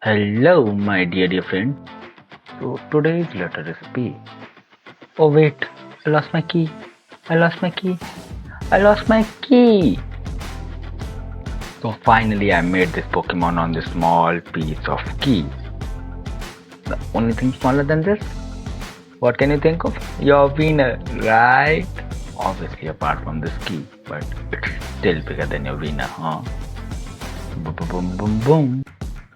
Hello, my dear friend. So today's letter is P. Oh wait, I lost my key. I lost my key. I lost my key. So finally, I made this Pokemon on this small piece of key. The only thing smaller than this. What can you think of? Your winner, right? Obviously, apart from this key, but it's still bigger than your winner, huh? Boom, boom, boom, boom, boom.